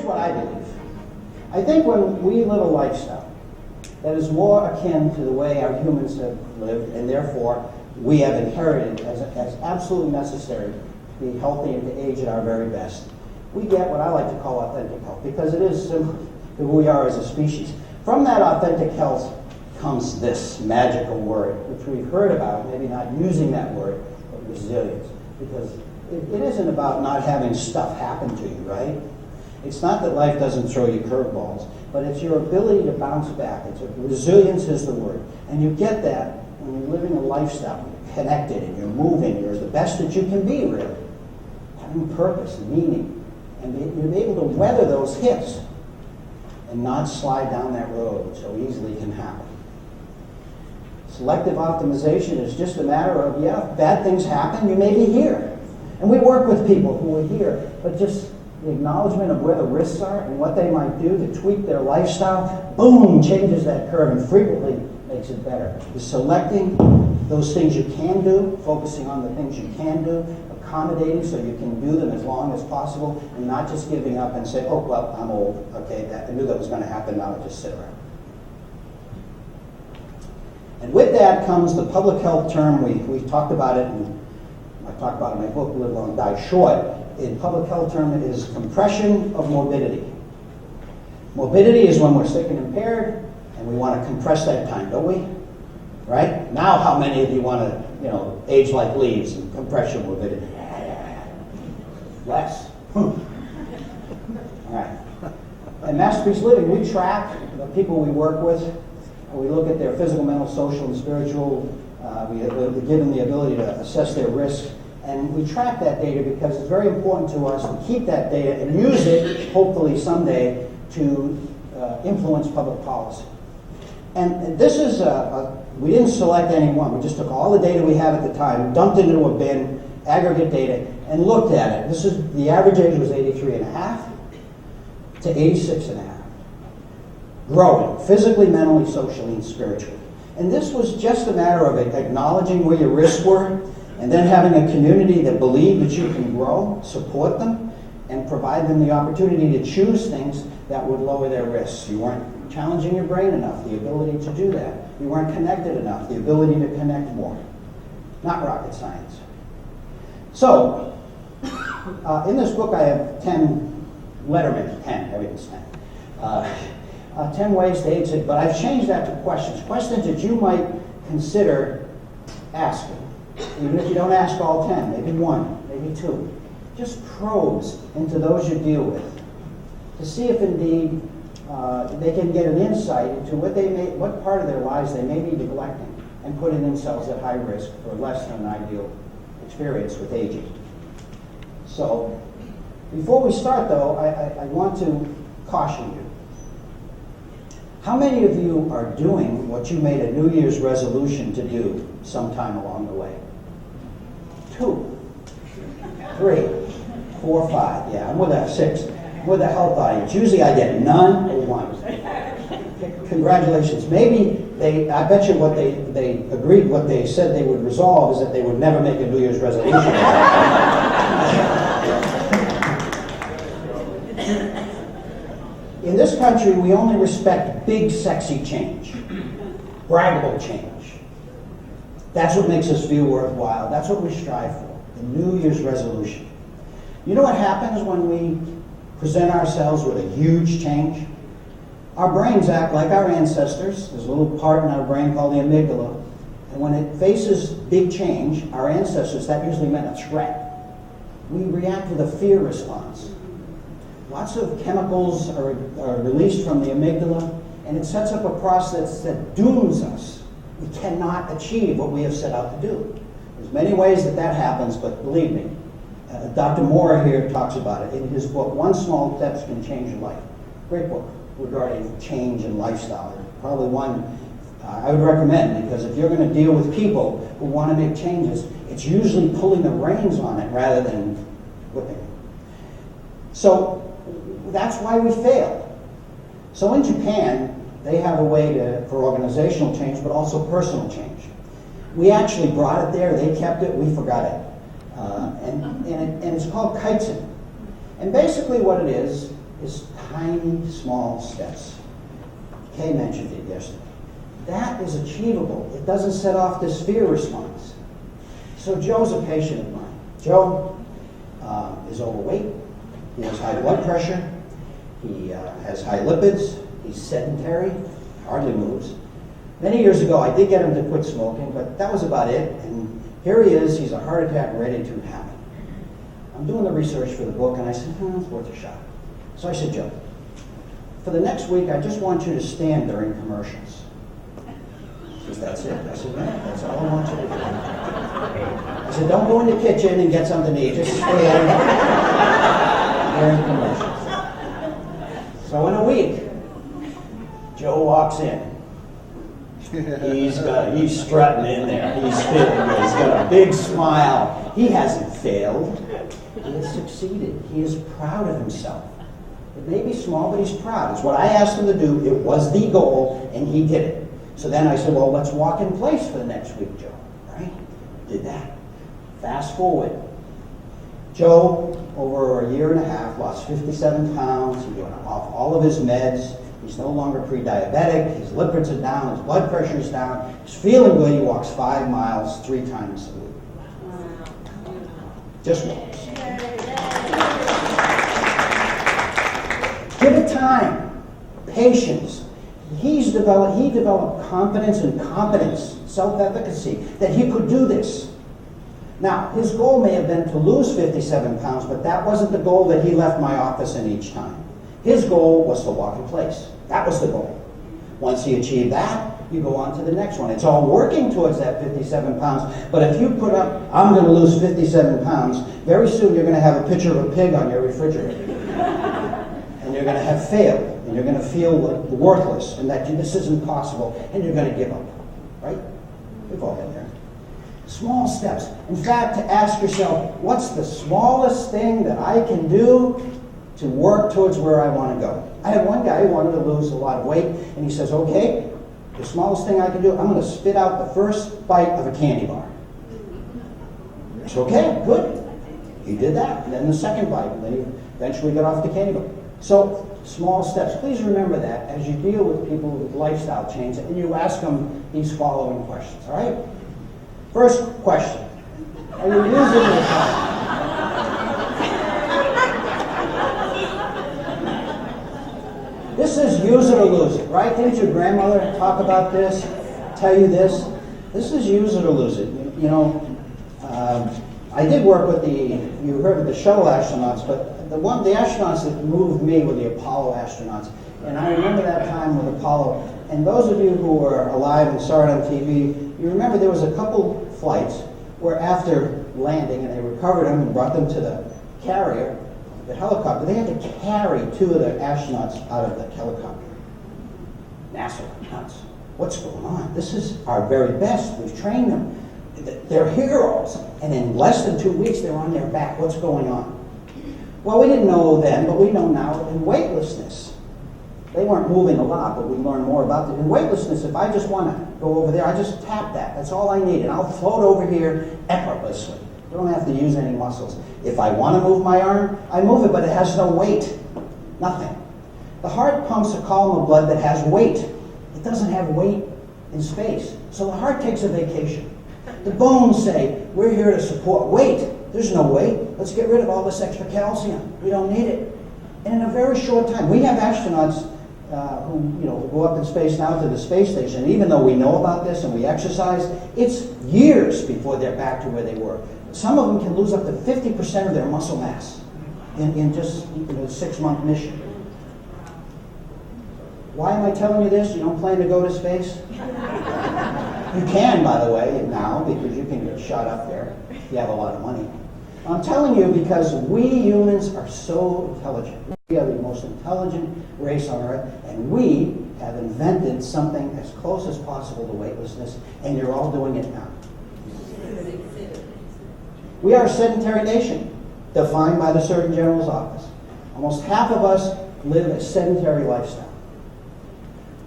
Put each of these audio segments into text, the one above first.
what I believe. I think when we live a lifestyle that is more akin to the way our humans have lived, and therefore we have inherited as absolutely necessary to be healthy and to age at our very best, we get what I like to call authentic health, because it is similar to who we are as a species. From that authentic health comes this magical word, which we've heard about, maybe not using that word, but resilience. Because it isn't about not having stuff happen to you, right? It's not that life doesn't throw you curveballs, but it's your ability to bounce back. Resilience is the word. And you get that when you're living a lifestyle, you're connected and you're moving, you're the best that you can be, really. Having purpose and meaning. And you're able to weather those hits and not slide down that road, which so easily can happen. Selective optimization is just a matter of, yeah, if bad things happen, you may be here. And we work with people who are here, but just the acknowledgement of where the risks are and what they might do to tweak their lifestyle, boom, changes that curve and frequently makes it better. Is selecting those things you can do, focusing on the things you can do, accommodating so you can do them as long as possible, and not just giving up and say, oh, well, I'm old. Okay, I knew that was going to happen, now I just sit around. And with that comes the public health term. We talked about it, and I talked about it in my book, Live Long, Die Short. In public health term, it is compression of morbidity. Morbidity is when we're sick and impaired, and we want to compress that time, don't we? Right? Now, how many of you want to, age like leaves and compress your morbidity? Less. All right. In Masterpiece Living, we track the people we work with. We look at their physical, mental, social, and spiritual. We give them the ability to assess their risks. And we track that data because it's very important to us to keep that data and use it, hopefully someday, to influence public policy. And this is, we didn't select any one. We just took all the data we had at the time, dumped it into a bin, aggregate data, and looked at it. The average age was 83 and a half to 86 and a half. Growing, physically, mentally, socially, and spiritually. And this was just a matter of acknowledging where your risks were, and then having a community that believed that you can grow, support them, and provide them the opportunity to choose things that would lower their risks. You weren't challenging your brain enough, the ability to do that. You weren't connected enough, the ability to connect more. Not rocket science. So, in this book I have 10 letterman, 10, everything's 10. 10 ways to age it, but I've changed that to questions. Questions that you might consider asking. Even if you don't ask all 10, maybe one, maybe two. Just probes into those you deal with to see if indeed they can get an insight into what part of their lives they may be neglecting and putting themselves at high risk for less than ideal experience with aging. So, before we start though, I want to caution you. How many of you are doing what you made a New Year's resolution to do sometime along the way? 2, 3, 4, 5. Yeah, I'm with a 6. I'm with a health audience. Usually I get none or 1. Congratulations. Maybe I bet you what they agreed, what they said they would resolve is that they would never make a New Year's resolution. In this country, we only respect big, sexy change, braggable change. That's what makes us feel worthwhile. That's what we strive for, the New Year's resolution. You know what happens when we present ourselves with a huge change? Our brains act like our ancestors. There's a little part in our brain called the amygdala. And when it faces big change, our ancestors, that usually meant a threat. We react with a fear response. Lots of chemicals are released from the amygdala, and it sets up a process that dooms us. We cannot achieve what we have set out to do. There's many ways that happens, but believe me, Dr. Moore here talks about it in his book, One Small Step Can Change Your Life. Great book regarding change and lifestyle. Probably one I would recommend, because if you're going to deal with people who want to make changes, it's usually pulling the reins on it rather than whipping it. So that's why we fail. So in Japan, they have a way for organizational change, but also personal change. We actually brought it there. They kept it. We forgot it. And it's called kaizen. And basically what it is tiny, small steps. Kay mentioned it yesterday. That is achievable. It doesn't set off this fear response. So Joe's a patient of mine. Joe is overweight. He has high blood pressure. He has high lipids. He's sedentary, hardly moves. Many years ago, I did get him to quit smoking, but that was about it. And here he is. He's a heart attack ready to happen. I'm doing the research for the book, and I said, it's worth a shot. So I said, Joe, for the next week, I just want you to stand during commercials. He says, that's it. I said, yeah, that's all I want you to do. I said, don't go in the kitchen and get something to eat. Just stand during commercials. So in a week, Joe walks in. He's strutting in there. He's feeling good. He's got a big smile. He hasn't failed. He has succeeded. He is proud of himself. It may be small, but he's proud. It's what I asked him to do. It was the goal, and he did it. So then I said, well, let's walk in place for the next week, Joe. Right? Did that. Fast forward. Joe, over a year and a half, lost 57 pounds. He's off all of his meds. He's no longer pre-diabetic. His lipids are down. His blood pressure is down. He's feeling good. He walks 5 miles 3 times a week. Just walks. Give it time, patience. He developed confidence and competence, self-efficacy, that he could do this. Now, his goal may have been to lose 57 pounds, but that wasn't the goal that he left my office in each time. His goal was to walk in place. That was the goal. Once he achieved that, you go on to the next one. It's all working towards that 57 pounds. But if you put up, I'm going to lose 57 pounds, very soon you're going to have a picture of a pig on your refrigerator. And you're going to have failed. And you're going to feel worthless and that this isn't possible. And you're going to give up. Right? We've all been there. Small steps. In fact, to ask yourself, what's the smallest thing that I can do to work towards where I want to go? I had one guy who wanted to lose a lot of weight, and he says, okay, the smallest thing I can do, I'm going to spit out the first bite of a candy bar. It's okay, good. He did that, and then the second bite, and then he eventually got off the candy bar. So, small steps. Please remember that as you deal with people with lifestyle change, and you ask them these following questions, all right? First question, are you using your time? This is use it or lose it, right? Didn't your grandmother talk about this, tell you this? This is use it or lose it. You know, I did work with you heard of the shuttle astronauts, but the astronauts that moved me were the Apollo astronauts. And I remember that time with Apollo. And those of you who were alive and saw it on TV, you remember there was a couple flights where after landing, and they recovered them and brought them to the carrier, the helicopter, they had to carry 2 of the astronauts out of the helicopter. NASA went nuts. What's going on? This is our very best. We've trained them. They're heroes. And in less than 2 weeks, they're on their back. What's going on? Well, we didn't know then, but we know now in weightlessness. They weren't moving a lot, but we learned more about it. In weightlessness, if I just want to go over there, I just tap that. That's all I need. And I'll float over here effortlessly. I don't have to use any muscles. If I want to move my arm, I move it, but it has no weight. Nothing. The heart pumps a column of blood that has weight. It doesn't have weight in space. So the heart takes a vacation. The bones say, we're here to support weight. There's no weight. Let's get rid of all this extra calcium. We don't need it. And in a very short time, we have astronauts who go up in space now to the space station. And even though we know about this and we exercise, it's years before they're back to where they were. Some of them can lose up to 50% of their muscle mass in just a 6-month mission. Why am I telling you this? You don't plan to go to space? You can, by the way, now, because you can get shot up there if you have a lot of money. I'm telling you because we humans are so intelligent. We are the most intelligent race on Earth, and we have invented something as close as possible to weightlessness, and you're all doing it now. We are a sedentary nation, defined by the Surgeon General's office. Almost half of us live a sedentary lifestyle.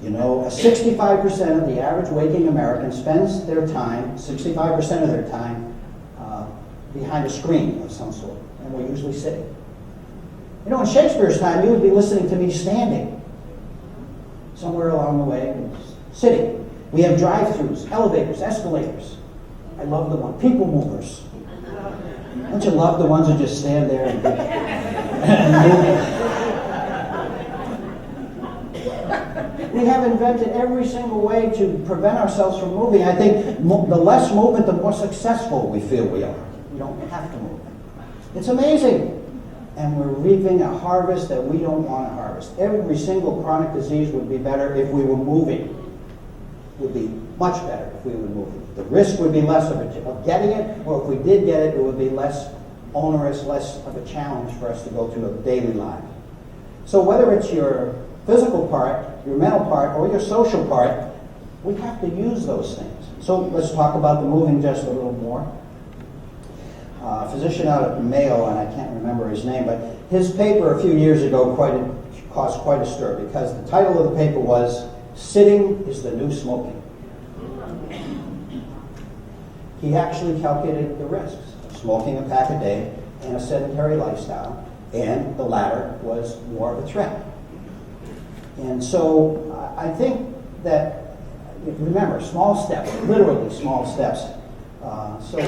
65% of the average waking American spends their time, 65% of their time, behind a screen of some sort, and we're usually sitting. You know, in Shakespeare's time, you would be listening to me standing somewhere along the way, sitting. We have drive-thrus, elevators, escalators. I love the one. People movers. Don't you love the ones who just stand there and move? We have invented every single way to prevent ourselves from moving. I think the less movement, the more successful we feel we are. We don't have to move. It's amazing. And we're reaping a harvest that we don't want to harvest. Every single chronic disease would be better if we were moving. Would be much better if we were moving. The risk would be less of getting it, or if we did get it, it would be less onerous, less of a challenge for us to go through a daily life. So whether it's your physical part, your mental part, or your social part, we have to use those things. So let's talk about the moving just a little more. A physician out of Mayo, and I can't remember his name, but his paper a few years ago caused quite a stir because the title of the paper was "Sitting is the New Smoking." He actually calculated the risks of smoking a pack a day and a sedentary lifestyle, and the latter was more of a threat. And so I think that, remember, small steps, literally small steps. So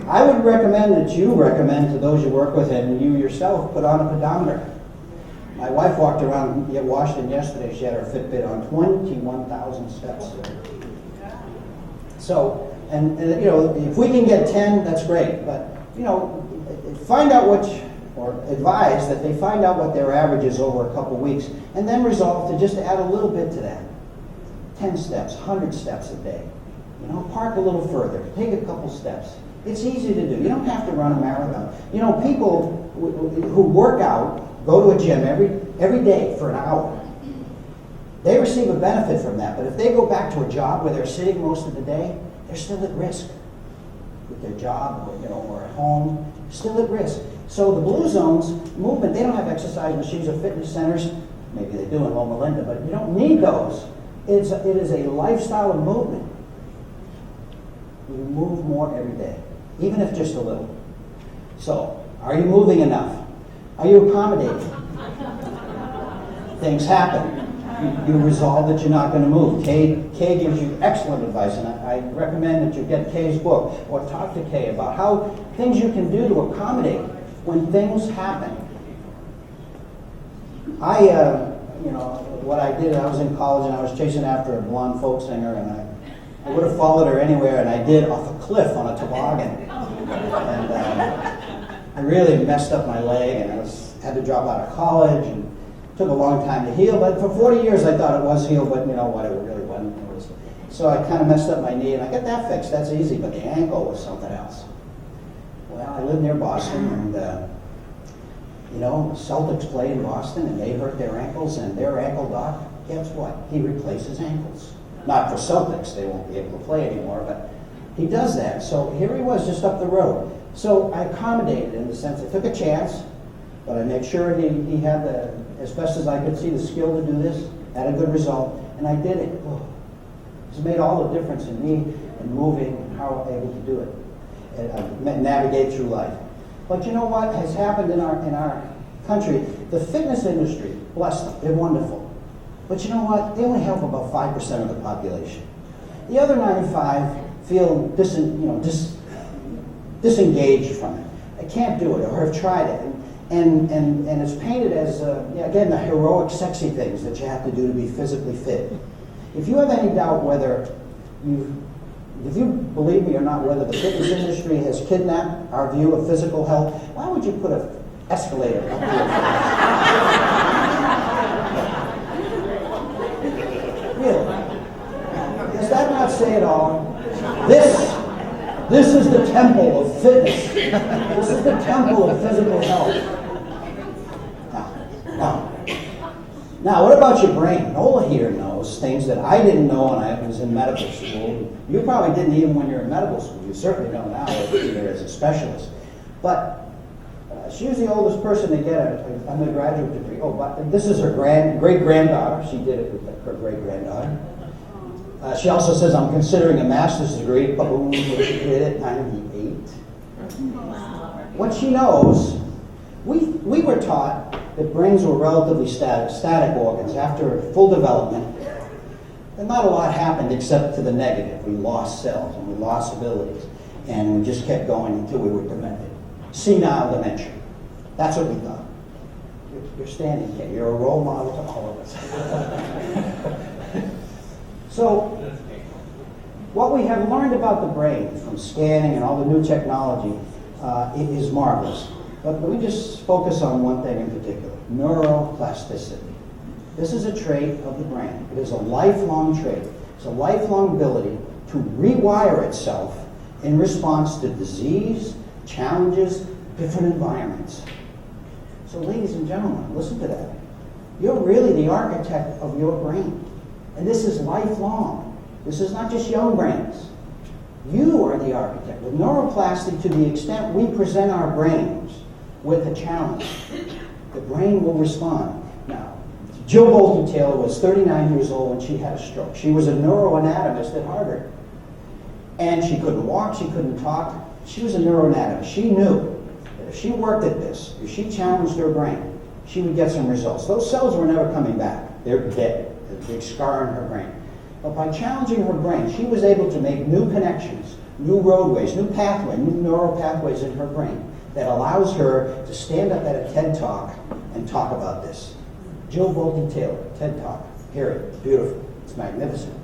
I would recommend that you recommend to those you work with and you yourself put on a pedometer. My wife walked around Washington yesterday. She had her Fitbit on 21,000 steps. So, and you know, if we can get 10, that's great. But you know, find out or advise that they find out what their average is over a couple weeks, and then resolve to just add a little bit to that. 10 steps, 100 steps a day. You know, park a little further. Take a couple steps. It's easy to do. You don't have to run a marathon. You know, people who work out, go to a gym every day for an hour. They receive a benefit from that. But if they go back to a job where they're sitting most of the day, they're still at risk with their job, or at home. Still at risk. So the Blue Zones movement, they don't have exercise machines or fitness centers. Maybe they do in Loma Linda, but you don't need those. It is a lifestyle of movement. You move more every day, even if just a little. So, are you moving enough? Are you accommodating? Things happen. You resolve that you're not going to move. Kay gives you excellent advice, and I recommend that you get Kay's book or talk to Kay about how things you can do to accommodate when things happen. What I did, I was in college and I was chasing after a blonde folk singer, and I would have followed her anywhere, and I did off a cliff on a toboggan. And I really messed up my leg, and I had to drop out of college, and it took a long time to heal. But for 40 years, I thought it was healed, but you know what, it really wasn't. So I kind of messed up my knee, and I got that fixed. That's easy, but the ankle was something else. Well, I live near Boston, and Celtics play in Boston, and they hurt their ankles, and their ankle doc, guess what? He replaces ankles. Not for Celtics, they won't be able to play anymore, but he does that. So here he was just up the road. So I accommodated in the sense I took a chance, but I made sure he had as best as I could see, the skill to do this, had a good result, and I did it. Oh, it's made all the difference in me and moving and how I'm able to do it and navigate through life. But you know what has happened in our country? The fitness industry, bless them, they're wonderful. But you know what? They only help about 5% of the population. The other 95 feel disengaged from it. I can't do it, or have tried it. And it's painted as, again, the heroic, sexy things that you have to do to be physically fit. If you have any doubt if you believe me or not, whether the fitness industry has kidnapped our view of physical health, why would you put an escalator up here? Really? Does that not say it all? This is the temple of fitness. This is the temple of physical health. Now, what about your brain? Nola here knows things that I didn't know when I was in medical school. You probably didn't even when you were in medical school. You certainly don't now, either as a specialist. But she was the oldest person to get an undergraduate degree. Oh, but this is her great-granddaughter. She did it with her great-granddaughter. She also says, I'm considering a master's degree. Boom, she did it, 98. What she knows, we were taught that brains were relatively static organs. After full development, and not a lot happened except to the negative. We lost cells and we lost abilities, and we just kept going until we were demented. Senile dementia. That's what we thought. You're standing here. You're a role model to all of us. So, what we have learned about the brain from scanning and all the new technology is marvelous. But let me just focus on one thing in particular: neuroplasticity. This is a trait of the brain. It is a lifelong trait. It's a lifelong ability to rewire itself in response to disease, challenges, different environments. So ladies and gentlemen, listen to that. You're really the architect of your brain. And this is lifelong. This is not just young brains. You are the architect. With neuroplasty, to the extent we present our brains with a challenge, the brain will respond. Now, Jill Bolte Taylor was 39 years old when she had a stroke. She was a neuroanatomist at Harvard. And she couldn't walk, she couldn't talk. She was a neuroanatomist. She knew that if she worked at this, if she challenged her brain, she would get some results. Those cells were never coming back. They're dead. There's a big scar in her brain. But by challenging her brain, she was able to make new connections, new roadways, new pathways, new neural pathways in her brain that allows her to stand up at a TED Talk and talk about this. Jill Bolte Taylor, TED Talk, period. Beautiful. It's magnificent.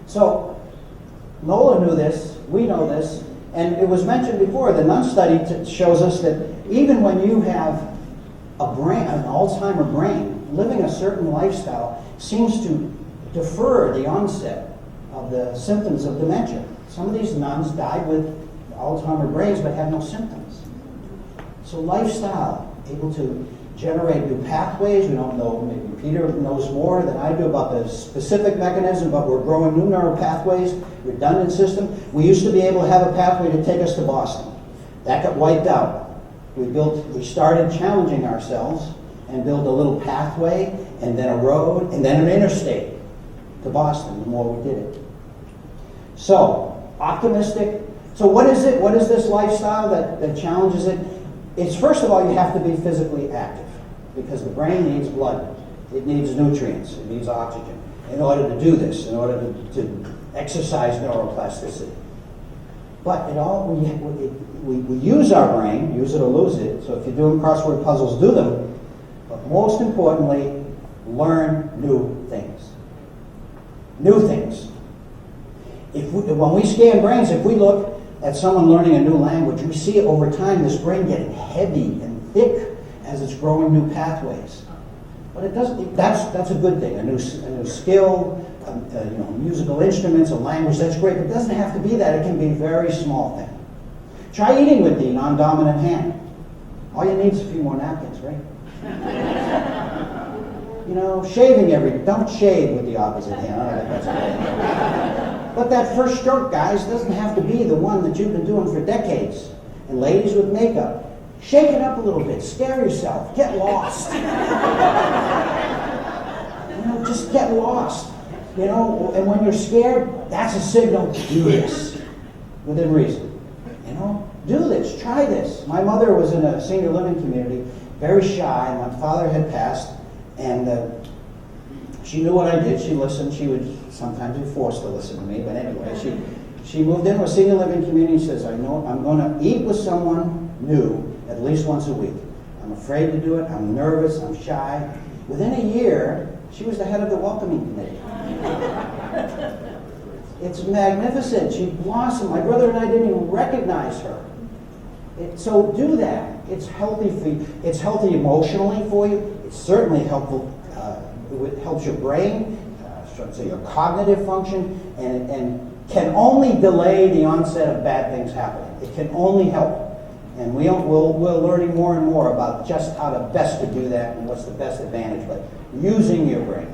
So, Nola knew this, we know this, and it was mentioned before, the NUN study shows us that even when you have a brain, an Alzheimer brain, living a certain lifestyle seems to defer the onset of the symptoms of dementia. Some of these nuns died with Alzheimer brains but had no symptoms. So lifestyle, able to generate new pathways. We don't know, maybe Peter knows more than I do about the specific mechanism, but we're growing new neural pathways, redundant system. We used to be able to have a pathway to take us to Boston. That got wiped out. We started challenging ourselves and built a little pathway, and then a road, and then an interstate to Boston, the more we did it. So, optimistic. So what is it? What is this lifestyle that challenges it? It's, first of all, you have to be physically active, because the brain needs blood. It needs nutrients. It needs oxygen. In order to do this, in order to exercise neuroplasticity. But we use our brain, use it or lose it. So if you're doing crossword puzzles, do them. But most importantly, learn new things. New things. When we scan brains, if we look at someone learning a new language, we see over time this brain getting heavy and thick as it's growing new pathways. But it doesn't. That's a good thing. A new skill, musical instruments, a language. That's great. But it doesn't have to be that. It can be a very small thing. Try eating with the non-dominant hand. All you need is a few more napkins, right? Shaving don't shave with the opposite hand. I don't think that's good. But that first stroke, guys, doesn't have to be the one that you've been doing for decades. And ladies with makeup, shake it up a little bit, scare yourself, get lost. Just get lost. And when you're scared, that's a signal to do this within reason. Do this, try this. My mother was in a senior living community, very shy. My father had passed, and she knew what I did. She listened. She would sometimes be forced to listen to me, but anyway, she moved into a senior living community and says, I'm going to eat with someone new at least once a week. I'm afraid to do it. I'm nervous. I'm shy. Within a year, she was the head of the welcoming committee. It's magnificent. She blossomed. My brother and I didn't even recognize her. So do that. It's healthy for you. It's healthy emotionally for you. It's certainly helpful. It helps your brain, so your cognitive function, and can only delay the onset of bad things happening. It can only help. And we're learning more and more about just how to best to do that and what's the best advantage, but using your brain.